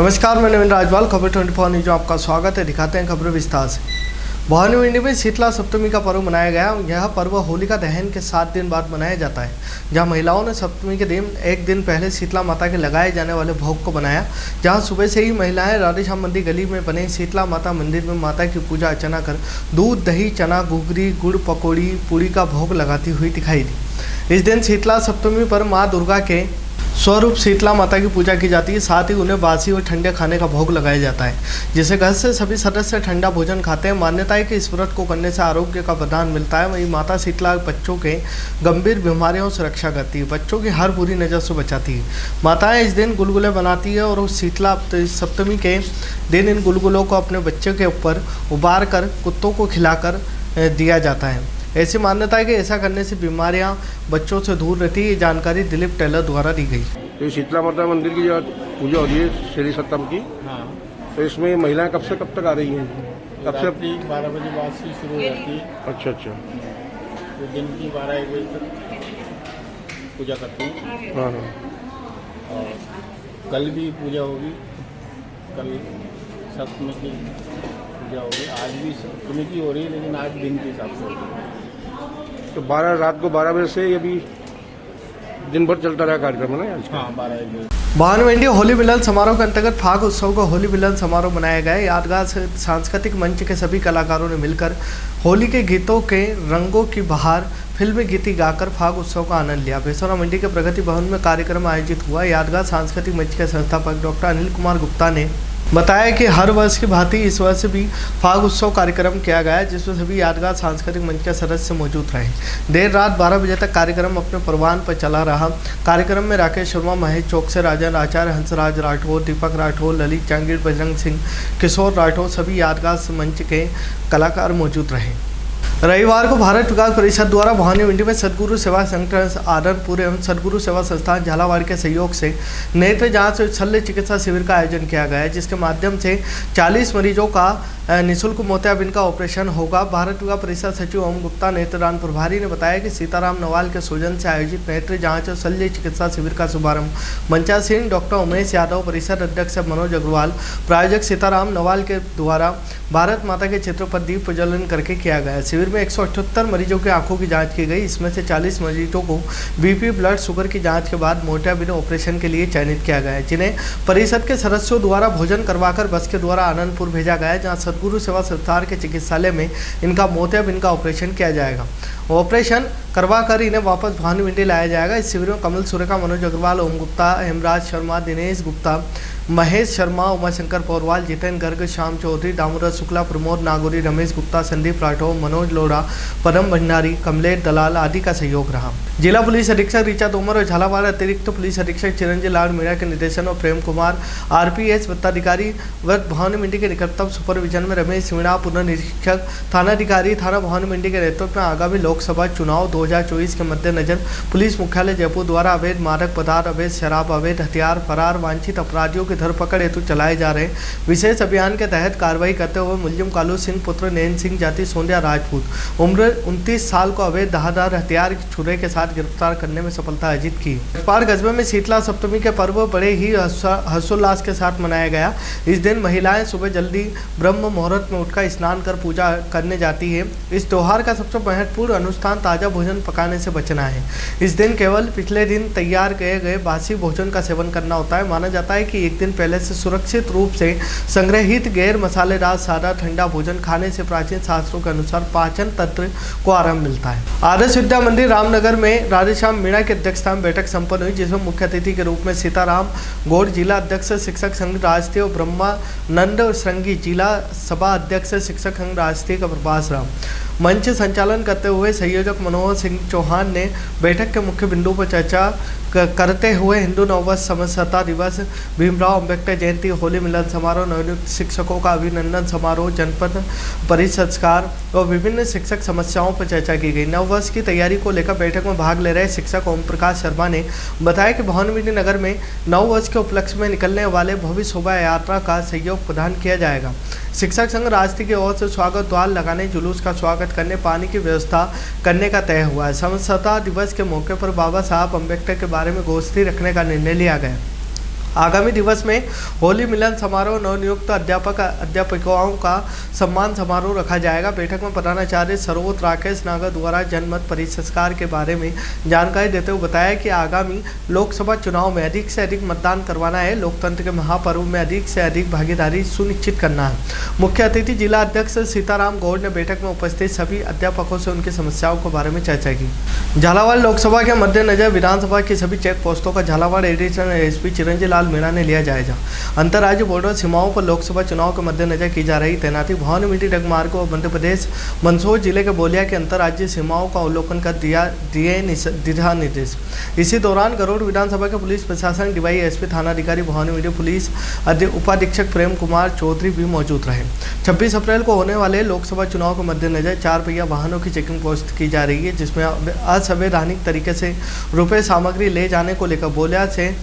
नमस्कार, मैं नवीन राजवाल, खबर 24 न्यूज में आपका स्वागत है। दिखाते हैं खबरें विस्तार से। भवानी मंडी में शीतला सप्तमी का पर्व मनाया गया। यह पर्व होलिका दहन के 7 दिन बाद मनाया जाता है, जहां महिलाओं ने सप्तमी के दिन एक दिन पहले शीतला माता के लगाए जाने वाले भोग को बनाया। जहां सुबह से ही महिलाएं राधेश्याम मंदिर गली में बने शीतला माता मंदिर में माता की पूजा अर्चना कर दूध, दही, चना, घुघरी, गुड़, पकौड़ी, पूड़ी का भोग लगाती हुई दिखाई दी। इस दिन शीतला सप्तमी पर माँ दुर्गा के स्वरूप शीतला माता की पूजा की जाती है। साथ ही उन्हें बासी और ठंडे खाने का भोग लगाया जाता है, जिसे घर से सभी सदस्य ठंडा भोजन खाते हैं। मान्यता है कि इस व्रत को करने से आरोग्य का वरदान मिलता है। वहीं माता शीतला बच्चों के गंभीर बीमारियों से रक्षा करती है, बच्चों की हर बुरी नज़र से बचाती है। माताएं इस दिन गुलगुले बनाती है और उस शीतला सप्तमी के दिन इन गुलगुलों को अपने बच्चे के ऊपर उबार कर कुत्तों को खिलाकर दिया जाता है। ऐसी मान्यता है कि ऐसा करने से बीमारियां बच्चों से दूर रहती है। ये जानकारी दिलीप टेलर द्वारा दी गई। तो शीतला माता मंदिर की जो पूजा हो रही है श्री सप्तम की, हाँ, तो इसमें महिलाएं कब से कब तक आ रही हैं? कब से? 12 बजे बाद से शुरू हो जाती है। अच्छा अच्छा। तो दिन की 12-1 बजे तक पूजा करती हैं। हाँ हाँ। और कल भी पूजा होगी, कल सप्तमी की पूजा होगी। आज भी सप्तमी की हो रही है, लेकिन आज दिन के हिसाब से हो रही है। तो रात को 12 बजे से अभी दिन भर चलता रहा कार्यक्रम है ना आज? हाँ, 12-1 बजे। भवानी मंडी होली मिलन समारोह के अंतर्गत फाग उत्सव का होली मिलन समारोह मनाया गया। यादगार सांस्कृतिक मंच के सभी कलाकारों ने मिलकर होली के गीतों के रंगों की बहार फिल्मी गीत गाकर फाग उत्सव का आनंद लिया। बेसौरा मंडी के प्रगति भवन में कार्यक्रम आयोजित हुआ। यादगार सांस्कृतिक मंच के संस्थापक डॉक्टर अनिल कुमार गुप्ता ने बताया कि हर वर्ष की भांति इस वर्ष भी फाग उत्सव कार्यक्रम किया गया, जिसमें सभी यादगार सांस्कृतिक मंच के सदस्य मौजूद रहे। देर रात 12 बजे तक कार्यक्रम अपने परवान पर चला रहा। कार्यक्रम में राकेश शर्मा, महेश चौकसे, राजन आचार्य, हंसराज राठौर, दीपक राठौर, ललित जांगीर, बजरंग सिंह, किशोर राठौर, सभी यादगार मंच के कलाकार मौजूद रहे। रविवार को भारत विकास परिषद द्वारा भवानी मंडी में सद्गुरु सेवा संगठन आदरपुर एवं सद्गुरु सेवा संस्थान झालावाड़ के सहयोग से नेत्र जांच और शल्य चिकित्सा शिविर का आयोजन किया गया है, जिसके माध्यम से 40 मरीजों का निःशुल्क मोतियाबिंद का ऑपरेशन होगा। भारत विकास परिषद सचिव ओम गुप्ता नेत्रदान प्रभारी ने बताया कि सीताराम नवाल के सौजन्य से आयोजित नेत्र जांच और शल्य चिकित्सा शिविर का शुभारंभ मंचा सिंह, डॉक्टर उमेश यादव, परिषद अध्यक्ष मनोज अग्रवाल, प्रायोजक सीताराम नवाल के द्वारा भारत माता के चित्र पर दीप प्रज्वलन करके किया गया। शिविर में 178 मरीजों की आंखों की जांच की गई। इसमें से 40 मरीजों को बीपी, ब्लड शुगर की जांच के बाद मोतियाबिंद ऑपरेशन के लिए चयनित किया गया है, जिन्हें परिषद के सदस्यों द्वारा भोजन करवाकर बस के द्वारा आनंदपुर भेजा गया, जहां सद्गुरु सेवा संस्थान के चिकित्सालय में इनका मोतियाबिंद का ऑपरेशन किया जाएगा। ऑपरेशन करवाकर इन्हें वापस भवानी मंडी लाया जाएगा। इस शिविर में कमल सुरेखा, मनोज अग्रवाल, ओम गुप्ता, हेमराज शर्मा, दिनेश गुप्ता, महेश शर्मा, उमाशंकर पौरवाल, जितेंद्र गर्ग, श्याम चौधरी, दामोदर शुक्ला, प्रमोद नागौरी, रमेश गुप्ता, संदीप राठौर, मनोज लोढ़ा, पदम भंडारी, कमलेश दलाल आदि का सहयोग रहा। जिला पुलिस अधीक्षक ऋचा तोमर और झालावाड़ अतिरिक्त पुलिस अधीक्षक चिरंजीव लाल मीणा के निर्देशन और प्रेम कुमार आरपीएस वृत्ताधिकारी वर्ग भवानी मंडी के निकटतम सुपरविजन में रमेश मीणा पुनः निरीक्षक थानाधिकारी थाना भवानी मंडी के नेतृत्व में आगामी लोकसभा चुनाव 2024 के मद्देनजर पुलिस मुख्यालय जयपुर द्वारा अवैध मादक पदार्थ, अवैध शराब, अवैध हथियार, फरार वांछित अपराधियों की धरपकड़ हेतु चलाए जा रहे विशेष अभियान के तहत कार्रवाई करते हुए मुलजिम कालू सिंह पुत्र नैन सिंह जाति सोंदिया राजपूत उम्र 29 साल को अवैध धारदार हथियार छुरे के साथ गिरफ्तार करने में सफलता अर्जित की। जसपाल कस्बे में शीतला सप्तमी के पर्व बड़े ही हर्षोल्लास के साथ मनाया गया। इस दिन महिलाएं सुबह जल्दी ब्रह्म मुहूर्त में उठकर स्नान कर पूजा करने जाती है। इस त्योहार का सबसे महत्वपूर्ण अनुष्ठान ताजा भोजन पकाने से बचना है। इस दिन केवल पिछले दिन तैयार किए गए बासी भोजन का सेवन करना होता है। माना जाता है कि एक दिन पहले से सुरक्षित रूप से संग्रहित गैर मसालेदार सादा ठंडा भोजन खाने से प्राचीन शास्त्रों के अनुसार पाचन तंत्र को आराम मिलता है। आदर्श विद्या मंदिर रामनगर में राधेश्याम मीणा की अध्यक्षता में बैठक संपन्न हुई, जिसमें मुख्य अतिथि के रूप में सीताराम गौड़ जिला अध्यक्ष शिक्षक संघ राजस्थी और ब्रह्मानंद श्रृंगी जिला सभा अध्यक्ष शिक्षक संघ राजस्थी का प्रभास राम मंच संचालन करते हुए संयोजक मनोहर सिंह चौहान ने बैठक के मुख्य बिंदु पर चर्चा करते हुए हिंदू नववर्ष समरसता दिवस, भीमराव अंबेडकर जयंती, होली मिलन समारोह, नवनियुक्त शिक्षकों का अभिनंदन समारोह, जनपद परिसंस्कार और विभिन्न शिक्षक समस्याओं पर चर्चा की गई। नववर्ष की तैयारी को लेकर बैठक में भाग ले रहे शिक्षक ओम प्रकाश शर्मा ने बताया कि भवानी मंडी नगर में नववर्ष के उपलक्ष्य में निकलने वाले भव्य शोभा यात्रा का सहयोग प्रदान किया जाएगा। शिक्षक संघ राजस्थी की ओर से स्वागत द्वार लगाने, जुलूस का स्वागत करने, पानी की व्यवस्था करने का तय हुआ है। समरसता दिवस के मौके पर बाबा साहब अम्बेडकर के बारे में गोष्ठी रखने का निर्णय लिया गया। आगामी दिवस में होली मिलन समारोह, नवनियुक्त अध्यापक अध्यापिकाओं का सम्मान समारोह रखा जाएगा। बैठक में प्रधानाचार्य सरोत राकेश नागर द्वारा जनमत परिसंस्कार के बारे में जानकारी देते हुए बताया कि आगामी लोकसभा चुनाव में अधिक से अधिक मतदान करवाना है, लोकतंत्र के महापर्व में अधिक से अधिक भागीदारी सुनिश्चित करना है। मुख्य अतिथि जिला अध्यक्ष सीताराम गौड़ ने बैठक में उपस्थित सभी अध्यापकों से उनकी समस्याओं के बारे में चर्चा की। झालावाड़ लोकसभा के मद्देनजर विधानसभा की सभी चेक पोस्टों का झालावाड़ एडिशनल एसपी चिरंजीव लाल मीणा ने लिया जायजा। अंतर्राज्य बॉर्डर सीमाओं पर लोकसभा चुनाव के मद्देनजर की जा रही तैनाती, भवानी मिट्टी डगमार्गो और मध्य प्रदेश मंदसौर जिले के बोलिया के अंतर्राज्यीय सीमाओं का अवलोकन कर दिए दिशा निर्देश। इसी दौरान गरुड़ विधानसभा के पुलिस प्रशासन डीवाईएसपी थानाधिकारी भवानी मिट्टी पुलिस उपाधीक्षक प्रेम कुमार चौधरी भी मौजूद रहे। 26 अप्रैल को होने वाले लोकसभा चुनाव के मद्देनजर 4 पहिया वाहनों की चेकिंग पोस्ट की जा रही है, जिसमें असंवैधानिक तरीके से रुपये सामग्री ले जाने को लेकर बोलिया से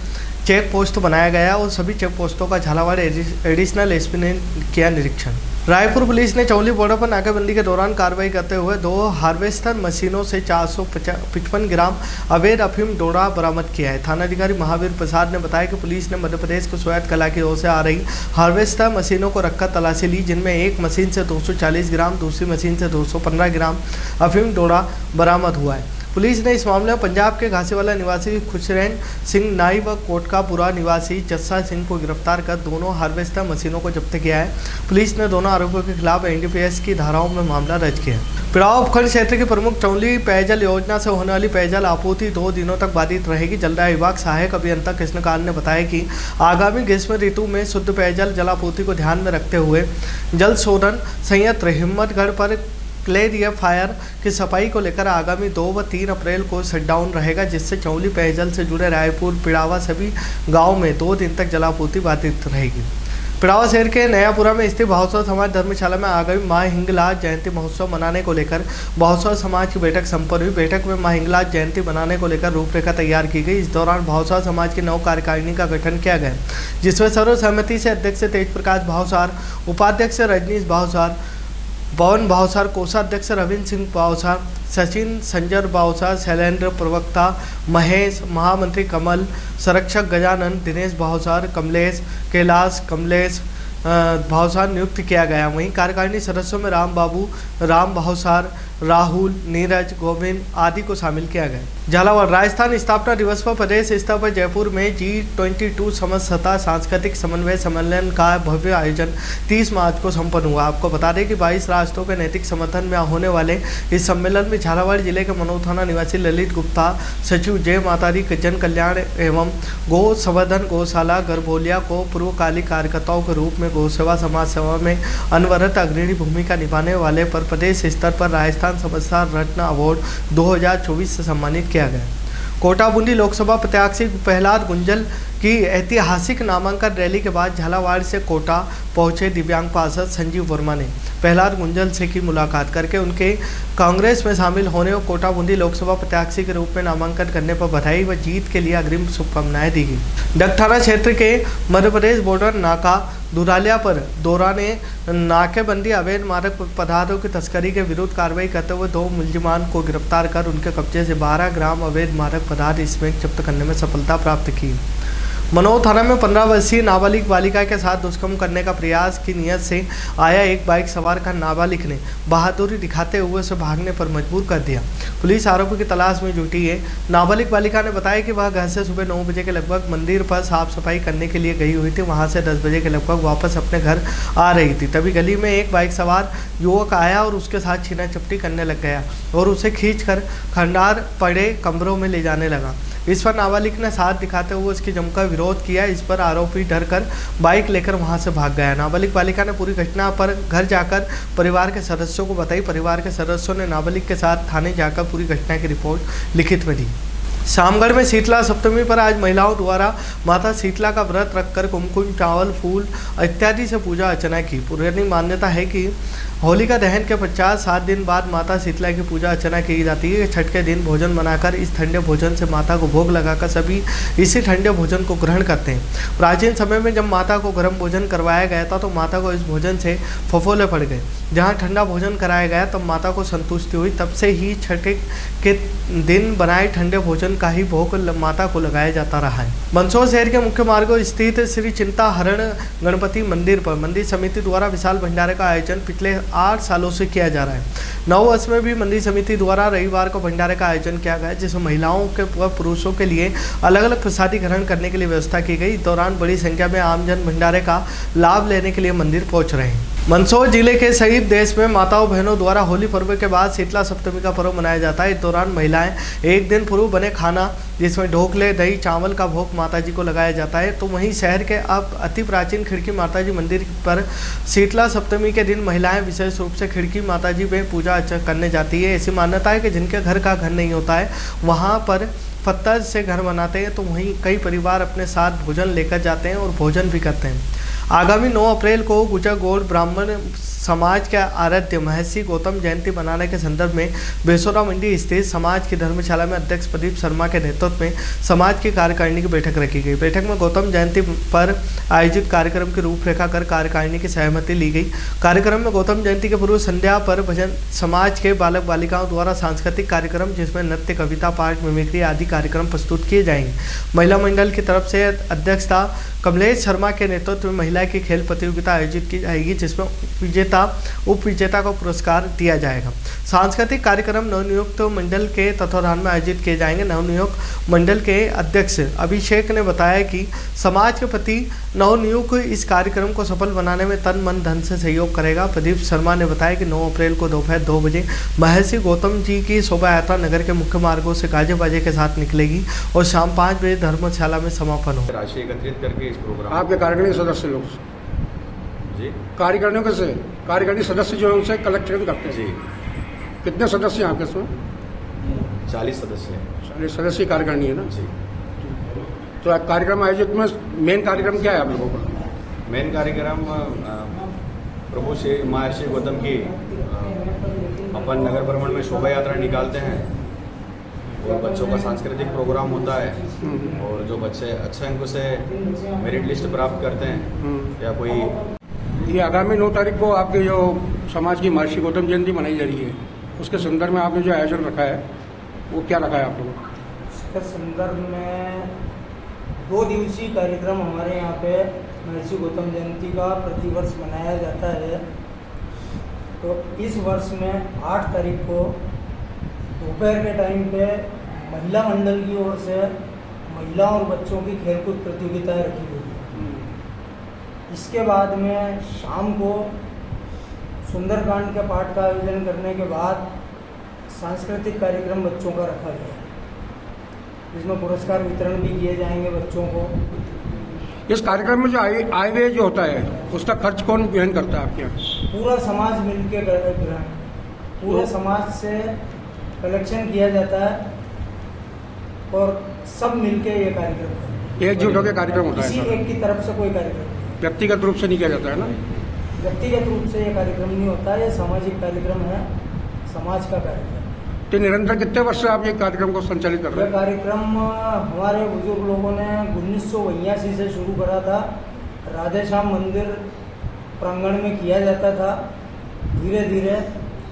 चेक पोस्ट बनाया गया और सभी चेक पोस्टों का झालावाड़ एडिशनल एसपी ने किया निरीक्षण। रायपुर पुलिस ने चौली बॉर्डर पर नाकाबंदी के दौरान कार्रवाई करते हुए 2 हार्वेस्टर मशीनों से 455 ग्राम अवैध अफीम डोडा बरामद किया है। थानाधिकारी महावीर प्रसाद ने बताया कि पुलिस ने मध्य प्रदेश के स्वायत्त कला की ओर से आ रही हार्वेस्टर मशीनों को रखकर तलाशी ली, जिनमें एक मशीन से 240 ग्राम, दूसरी मशीन से 215 ग्राम अफीम डोडा बरामद हुआ है। पुलिस ने इस मामले में पंजाब के घासीवाला निवासी खुशरैन सिंह नाई व कोटकापुरा निवासी जस्सा सिंह को गिरफ्तार कर दोनों हार्वेस्टर मशीनों को जब्त किया है। पुलिस ने दोनों आरोपियों के खिलाफ एनडीपीएस की धाराओं में मामला दर्ज किया। पिड़ाव उपखंड क्षेत्र की प्रमुख चौली पेयजल योजना से होने वाली पेयजल आपूर्ति 2 दिनों तक बाधित रहेगी। जलदाय विभाग सहायक अभियंता कृष्णकांत ने बताया कि आगामी ग्रीष्म ऋतु में शुद्ध पेयजल जलापूर्ति को ध्यान में रखते हुए जल शोधन संयंत्र हिम्मतगढ़ पर क्लेरिफायर की सफाई को लेकर आगामी 2 व 3 अप्रैल को शटडाउन रहेगा, जिससे चौली पेयजल से जुड़े रायपुर पिड़ावा सभी गांव में 2 दिन तक जलापूर्ति बाधित रहेगी। पिड़ावा शहर के नयापुरा में स्थित भावसर समाज धर्मशाला में आगामी माँ हिंगलाज जयंती महोत्सव मनाने को लेकर भावसर समाज की बैठक संपन्न हुई। बैठक में माँ हिंगलाज जयंती मनाने को लेकर रूपरेखा तैयार की गई। इस दौरान भावसर समाज की नव कार्यकारिणी का गठन किया गया, जिसमें सर्वसहमति से अध्यक्ष तेज प्रकाश भावसार, उपाध्यक्ष रजनीश भावसार, पवन भावसार, कोषाध्यक्ष रविंद्र सिंह भावसार, सचिन संजर भावसार, शैलेंद्र प्रवक्ता महेश, महामंत्री कमल, संरक्षक गजानन, दिनेश भावसार, कमलेश कैलाश, कमलेश भावसार नियुक्त किया गया। वहीं कार्यकारिणी सदस्यों में राम बाबू, राम भावसार, राहुल, नीरज, गोविंद आदि को शामिल किया गया। झालावाड़ राजस्थान स्थापना दिवस पर प्रदेश स्तर पर जयपुर में G22 समझौता सांस्कृतिक समन्वय सम्मेलन का भव्य आयोजन 30 मार्च को संपन्न हुआ। आपको बता दें कि 22 राष्ट्रों के नैतिक समर्थन में होने वाले इस सम्मेलन में झालावाड़ जिले के मनोर थाना निवासी ललित गुप्ता, सचिव जय मातारी जन कल्याण एवं गौ संवर्धन गौशाला गरबोलिया को पूर्वकालिक कार्यकर्ताओं के रूप में गौ सेवा समाज सेवा में अनवरत अग्रणी भूमिका निभाने वाले पर प्रदेश स्तर पर राजस्थान समझदार रत्न अवार्ड 2024 से सम्मानित किया गया। कोटा बूंदी लोकसभा प्रत्याशी प्रहलाद गुंजल की ऐतिहासिक नामांकन रैली के बाद झालावाड़ से कोटा पहुंचे दिव्यांग पार्षद संजीव वर्मा ने प्रहलाद गुंजल से की मुलाकात करके उनके कांग्रेस में शामिल होने और कोटा बूंदी लोकसभा प्रत्याशी के रूप में नामांकन करने पर बधाई व जीत के लिए अग्रिम शुभकामनाएं दी गई। डग थाना क्षेत्र के मध्य प्रदेश बॉर्डर नाका दुरालिया पर दौराने नाकेबंदी अवैध मादक पदार्थों की तस्करी के विरुद्ध कार्रवाई करते हुए 2 मुलजिमान को गिरफ्तार कर उनके कब्जे से 12 ग्राम अवैध मादक पदार्थ स्मैक जब्त करने में सफलता प्राप्त की। मनोर थाना में 15 वर्षीय नाबालिग बालिका के साथ दुष्कर्म करने का प्रयास की नियत से आया एक बाइक सवार का नाबालिग ने बहादुरी दिखाते हुए उसे भागने पर मजबूर कर दिया। पुलिस आरोपी की तलाश में जुटी है। नाबालिग बालिका ने बताया कि वह घर से सुबह 9 बजे के लगभग मंदिर पर साफ सफाई करने के लिए गई हुई थी। वहां से 10 बजे के लगभग वापस अपने घर आ रही थी। तभी गली में एक बाइक सवार युवक आया और उसके साथ छीना चपटी करने लग गया और उसे खींचकर खंडार पड़े कमरों में ले जाने लगा। इस पर नाबालिग ने साथ दिखाते हुए उसकी जमकर विरोध किया। इस पर आरोपी डर कर बाइक लेकर वहां से भाग गया। नाबालिग बालिका ने पूरी घटना पर घर जाकर परिवार के सदस्यों को बताई। परिवार के सदस्यों ने नाबालिग के साथ थाने जाकर पूरी घटना की रिपोर्ट लिखित में दी। शामगढ़ में शीतला सप्तमी पर आज महिलाओं द्वारा माता शीतला का व्रत रखकर कुमकुम, चावल, फूल इत्यादि से पूजा अर्चना की। पुरानी मान्यता है कि होलिका दहन के पश्चात 7 दिन बाद माता शीतला की पूजा अर्चना की जाती है। छठ के दिन भोजन बनाकर इस ठंडे भोजन से माता को भोग लगाकर सभी इसी ठंडे भोजन को ग्रहण करते हैं। प्राचीन समय में जब माता को गर्म भोजन करवाया गया था तो माता को इस भोजन से फफोले पड़ गए। जहाँ ठंडा भोजन कराया गया तब माता को संतुष्टि हुई। तब से ही छठ के दिन बनाए ठंडे भोजन का ही भोग माता को लगाया जाता रहा है। मंदसौर शहर के मुख्य मार्गों स्थित श्री चिंता हरण गणपति मंदिर पर मंदिर समिति द्वारा विशाल भंडारे का आयोजन पिछले 8 सालों से किया जा रहा है। नव वर्ष में भी मंदिर समिति द्वारा रविवार को भंडारे का आयोजन किया गया, जिसमें महिलाओं के व पुरुषों के लिए अलग अलग प्रसादी ग्रहण करने के लिए व्यवस्था की गई। इस दौरान बड़ी संख्या में आमजन भंडारे का लाभ लेने के लिए मंदिर पहुंच रहे हैं। मंदसौर जिले के सहित देश में माताओं बहनों द्वारा होली पर्व के बाद शीतला सप्तमी का पर्व मनाया जाता है। इस दौरान महिलाएं एक दिन पूर्व बने खाना जिसमें ढोकले दही चावल का भोग माताजी को लगाया जाता है। तो वहीं शहर के अब अति प्राचीन खिड़की माताजी मंदिर पर शीतला सप्तमी के दिन महिलाएं विशेष रूप से खिड़की माताजी में पूजा अर्चना करने जाती है। ऐसी मान्यता है कि जिनके घर का घर नहीं होता है वहाँ पर पत्थर से घर बनाते हैं, तो वहीं कई परिवार अपने साथ भोजन लेकर जाते हैं और भोजन भी करते हैं। आगामी 9 अप्रैल को गुजर गौड़ ब्राह्मण समाज के आराध्य महर्षि गौतम जयंती मनाने के संदर्भ में बेसोरा मंडी स्थित समाज की धर्मशाला में अध्यक्ष प्रदीप शर्मा के नेतृत्व में समाज की कार्यकारिणी की बैठक रखी गई। बैठक में गौतम जयंती पर आयोजित कार्यक्रम की रूपरेखा कर कार्यकारिणी की सहमति ली गई। कार्यक्रम में गौतम जयंती के पूर्व संध्या पर भजन समाज के बालक बालिकाओं द्वारा सांस्कृतिक कार्यक्रम जिसमें नृत्य कविता पाठ मिमिक्री आदि कार्यक्रम प्रस्तुत किए जाएंगे। महिला मंडल की तरफ से अध्यक्षता कमलेश शर्मा के नेतृत्व में महिला की खेल प्रतियोगिता आयोजित की जाएगी, जिसमें विजेता उप विजेता को पुरस्कार दिया जाएगा। सांस्कृतिक कार्यक्रम नवनियुक्त मंडल के तत्वाधान में आयोजित किए जाएंगे। नवनियुक्त मंडल के अध्यक्ष अभिषेक ने बताया कि समाज के प्रति नवनियुक्त इस कार्यक्रम को सफल बनाने में तन मन धन से सहयोग करेगा। प्रदीप शर्मा ने बताया कि 9 अप्रैल को दोपहर 2 बजे महर्षि गौतम जी की शोभा यात्रा नगर के मुख्य मार्गों से गाजे बाजे के साथ निकलेगी और शाम 5 बजे धर्मशाला में समापन होगा। राशि एकत्रित करके इस प्रोग्राम आपके कार्यकारिणी सदस्य लोग जी कार्यकारिणियों से कार्यकारिणी सदस्य जो है उनसे कलेक्शन करते हैं। जी कितने सदस्य हैं आपके इसमें? 40 सदस्य हैं। 40 सदस्य कार्यकारिणी है ना। जी तो कार्यक्रम आयोजित में मेन कार्यक्रम क्या है आप लोगों का? मेन कार्यक्रम प्रभु श्री महर्षि गौतम की अपन नगर भ्रमण में शोभा यात्रा निकालते हैं और बच्चों का सांस्कृतिक प्रोग्राम होता है और जो बच्चे अच्छे अंकों से मेरिट लिस्ट प्राप्त करते हैं या कोई ये आगामी 9 तारीख को आपके जो समाज की महर्षि गौतम जयंती मनाई जा रही है, उसके संदर्भ में आपने जो आयोजन रखा है वो क्या रखा है आप लोगों को? इसके संदर्भ में 2 दिवसीय कार्यक्रम हमारे यहाँ पे महर्षि गौतम जयंती का प्रतिवर्ष मनाया जाता है। तो इस वर्ष में 8 तारीख को दोपहर के टाइम पे महिला मंडल की ओर से महिलाओं और बच्चों की खेलकूद प्रतियोगिताएं रखी गई है। इसके बाद में शाम को सुंदरकांड के पाठ का आयोजन करने के बाद सांस्कृतिक कार्यक्रम बच्चों का रखा गया है, जिसमें पुरस्कार वितरण भी किए जाएंगे बच्चों को। इस कार्यक्रम में जो आय व्यय जो होता है उसका खर्च कौन वहन करता है आपके यहाँ? पूरा समाज मिलकर पूरे समाज से कलेक्शन किया जाता है और सब मिलके ये कार्यक्रम करते हैं। एकजुट होकर कार्यक्रम होता किसी है, एक की तरफ से कोई कार्यक्रम नहीं। व्यक्तिगत रूप से नहीं किया जाता है ना। व्यक्तिगत रूप से ये कार्यक्रम नहीं होता है, ये सामाजिक कार्यक्रम है, समाज का कार्यक्रम। तो निरंतर कितने वर्ष से आप ये कार्यक्रम को संचालित कर रहे यह हैं? कार्यक्रम हमारे बुजुर्ग लोगों ने 1982 से शुरू करा था। राधे श्याम मंदिर प्रांगण में किया जाता था। धीरे धीरे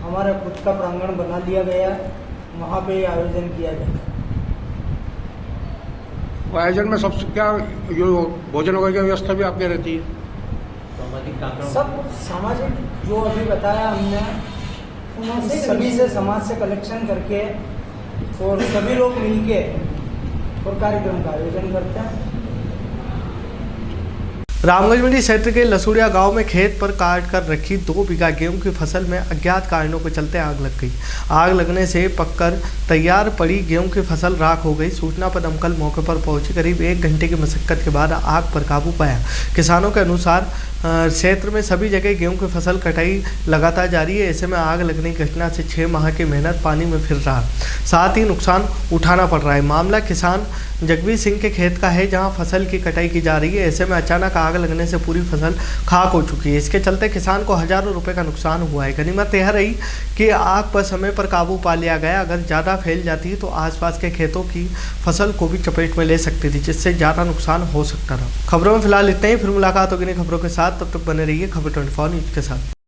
हमारा खुद का प्रांगण बना दिया गया, वहाँ पे आयोजन किया जाता है। आयोजन में सबसे क्या जो भोजन वगैरह की व्यवस्था भी आपके रहती है? सब सामाजिक जो अभी बताया हमने, सभी से समाज से कलेक्शन करके और सभी लोग मिलके और कार्यक्रम का आयोजन करते हैं। रामगंज मंडी क्षेत्र के लसूड़िया गांव में खेत पर काट कर रखी 2 बीघा गेहूं की फसल में अज्ञात कारणों के चलते आग लग गई। आग लगने से पककर तैयार पड़ी गेहूं की फसल राख हो गई। सूचना पर दमकल मौके पर पहुंची। करीब 1 घंटे की मशक्कत के बाद आग पर काबू पाया। किसानों के अनुसार क्षेत्र में सभी जगह गेहूं की फसल कटाई लगातार जारी है। ऐसे में आग लगने की घटना से 6 माह की मेहनत पानी में फिर रहा, साथ ही नुकसान उठाना पड़ रहा है। मामला किसान जगवीर सिंह के खेत का है, जहां फसल की कटाई की जा रही है। ऐसे में अचानक आग लगने से पूरी फसल खाक हो चुकी है। इसके चलते किसान को हजारों रुपए का नुकसान हुआ है। गनीमत यह रही कि आग पर समय पर काबू पा लिया गया। अगर ज़्यादा फैल जाती तो आसपास के खेतों की फसल को भी चपेट में ले सकती थी, जिससे ज़्यादा नुकसान हो सकता था। खबरों में फिलहाल इतना ही। फिर मुलाकात होगी नई खबरों के साथ, तब तक बने रहिए खबर 24 न्यूज़ के साथ।